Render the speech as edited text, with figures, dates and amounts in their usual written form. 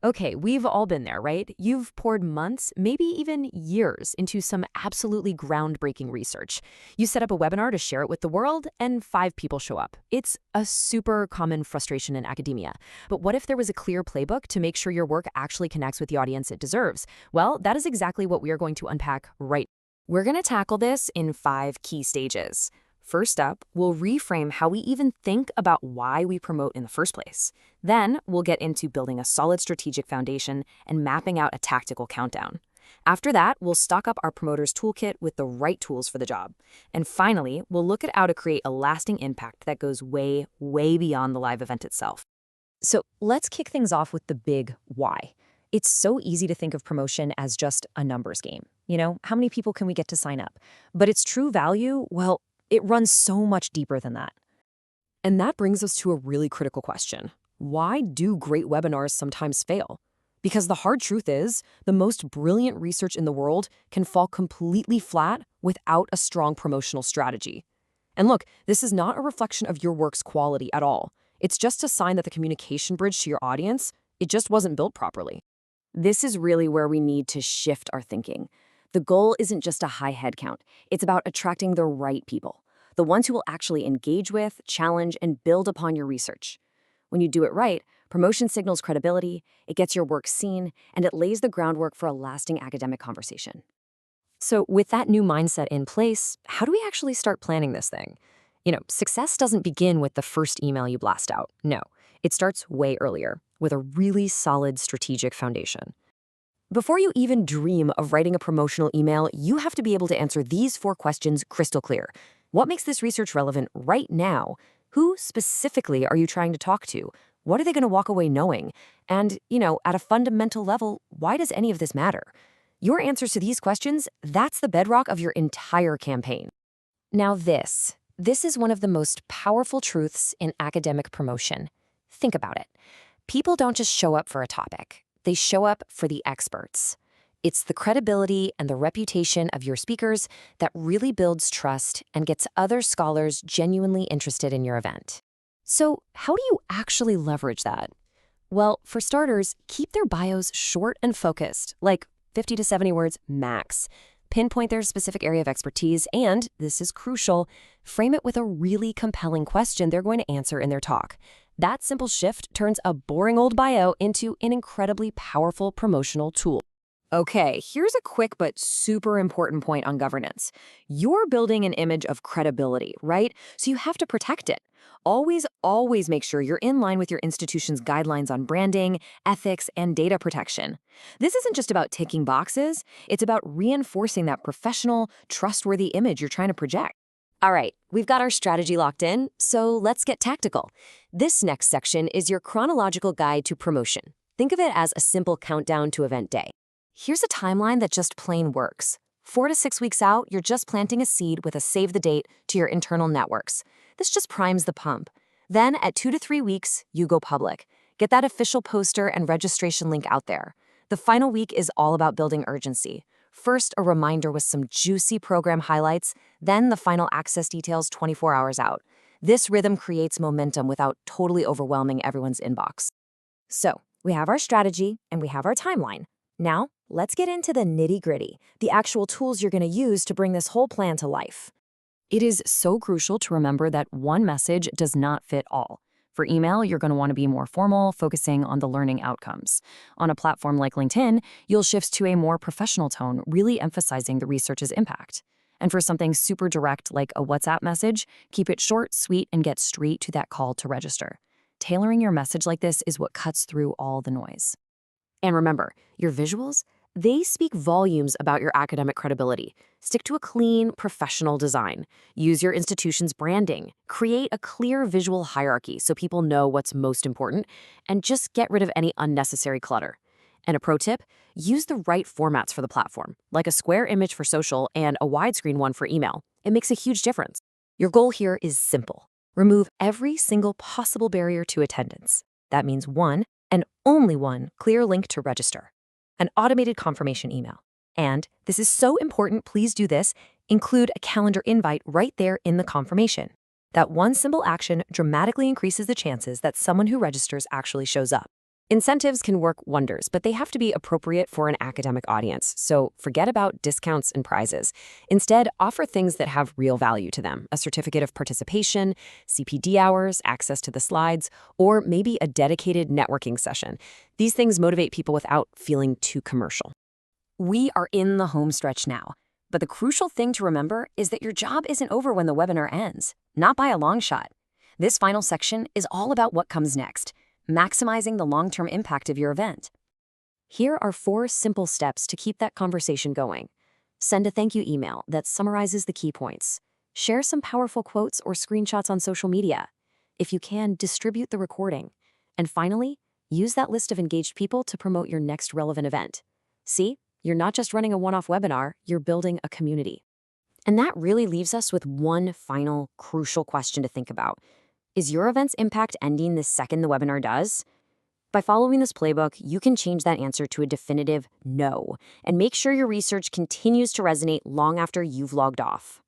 Okay, we've all been there, right? You've poured months, maybe even years, into some absolutely groundbreaking research. You set up a webinar to share it with the world, and 5 people show up. It's a super common frustration in academia. But what if there was a clear playbook to make sure your work actually connects with the audience it deserves? Well, that is exactly what we are going to unpack right now. We're going to tackle this in 5 key stages. First up, we'll reframe how we even think about why we promote in the first place. Then, we'll get into building a solid strategic foundation and mapping out a tactical countdown. After that, we'll stock up our promoter's toolkit with the right tools for the job. And finally, we'll look at how to create a lasting impact that goes way, way beyond the live event itself. So let's kick things off with the big why. It's so easy to think of promotion as just a numbers game. How many people can we get to sign up? But its true value, well, it runs so much deeper than that. And that brings us to a really critical question. Why do great webinars sometimes fail? Because the hard truth is, the most brilliant research in the world can fall completely flat without a strong promotional strategy. And look, this is not a reflection of your work's quality at all. It's just a sign that the communication bridge to your audience, it just wasn't built properly. This is really where we need to shift our thinking. The goal isn't just a high head count. It's about attracting the right people, the ones who will actually engage with, challenge, and build upon your research. When you do it right, promotion signals credibility, it gets your work seen, and it lays the groundwork for a lasting academic conversation. So with that new mindset in place, how do we actually start planning this thing? Success doesn't begin with the first email you blast out. No, it starts way earlier, with a really solid strategic foundation. Before you even dream of writing a promotional email, you have to be able to answer these 4 questions crystal clear. What makes this research relevant right now? Who specifically are you trying to talk to? What are they going to walk away knowing? And, at a fundamental level, why does any of this matter? Your answers to these questions, that's the bedrock of your entire campaign. Now this is one of the most powerful truths in academic promotion. Think about it. People don't just show up for a topic. They show up for the experts. It's the credibility and the reputation of your speakers that really builds trust and gets other scholars genuinely interested in your event. So, how do you actually leverage that? Well, for starters, keep their bios short and focused, like 50 to 70 words max. Pinpoint their specific area of expertise and, this is crucial, frame it with a really compelling question they're going to answer in their talk. That simple shift turns a boring old bio into an incredibly powerful promotional tool. Okay, here's a quick but super important point on governance. You're building an image of credibility, right? So you have to protect it. Always make sure you're in line with your institution's guidelines on branding, ethics, and data protection. This isn't just about ticking boxes, it's about reinforcing that professional, trustworthy image you're trying to project. All right, we've got our strategy locked in, so let's get tactical. This next section is your chronological guide to promotion. Think of it as a simple countdown to event day. Here's a timeline that just plain works. 4 to 6 weeks out, you're just planting a seed with a save the date to your internal networks. This just primes the pump. Then, at 2 to 3 weeks, you go public. Get that official poster and registration link out there. The final week is all about building urgency. First, a reminder with some juicy program highlights, then the final access details 24 hours out. This rhythm creates momentum without totally overwhelming everyone's inbox. So, we have our strategy and we have our timeline. Now, let's get into the nitty-gritty, the actual tools you're going to use to bring this whole plan to life. It is so crucial to remember that one message does not fit all. For email, you're going to want to be more formal, focusing on the learning outcomes. On a platform like LinkedIn, you'll shift to a more professional tone, really emphasizing the research's impact. And for something super direct like a WhatsApp message, keep it short, sweet, and get straight to that call to register. Tailoring your message like this is what cuts through all the noise. And remember, your visuals, they speak volumes about your academic credibility. Stick to a clean, professional design. Use your institution's branding. Create a clear visual hierarchy so people know what's most important, and just get rid of any unnecessary clutter. And a pro tip, use the right formats for the platform, like a square image for social and a widescreen one for email. It makes a huge difference. Your goal here is simple. Remove every single possible barrier to attendance. That means one, and only one, clear link to register. An automated confirmation email. And, this is so important, please do this, include a calendar invite right there in the confirmation. That one simple action dramatically increases the chances that someone who registers actually shows up. Incentives can work wonders, but they have to be appropriate for an academic audience. So forget about discounts and prizes. Instead, offer things that have real value to them: a certificate of participation, CPD hours, access to the slides, or maybe a dedicated networking session. These things motivate people without feeling too commercial. We are in the home stretch now, but the crucial thing to remember is that your job isn't over when the webinar ends, not by a long shot. This final section is all about what comes next: maximizing the long-term impact of your event. Here are 4 simple steps to keep that conversation going. Send a thank you email that summarizes the key points. Share some powerful quotes or screenshots on social media. If you can, distribute the recording. And finally, use that list of engaged people to promote your next relevant event. See, you're not just running a one-off webinar, you're building a community. And that really leaves us with one final crucial question to think about. Is your event's impact ending the second the webinar does? By following this playbook, you can change that answer to a definitive no, and make sure your research continues to resonate long after you've logged off.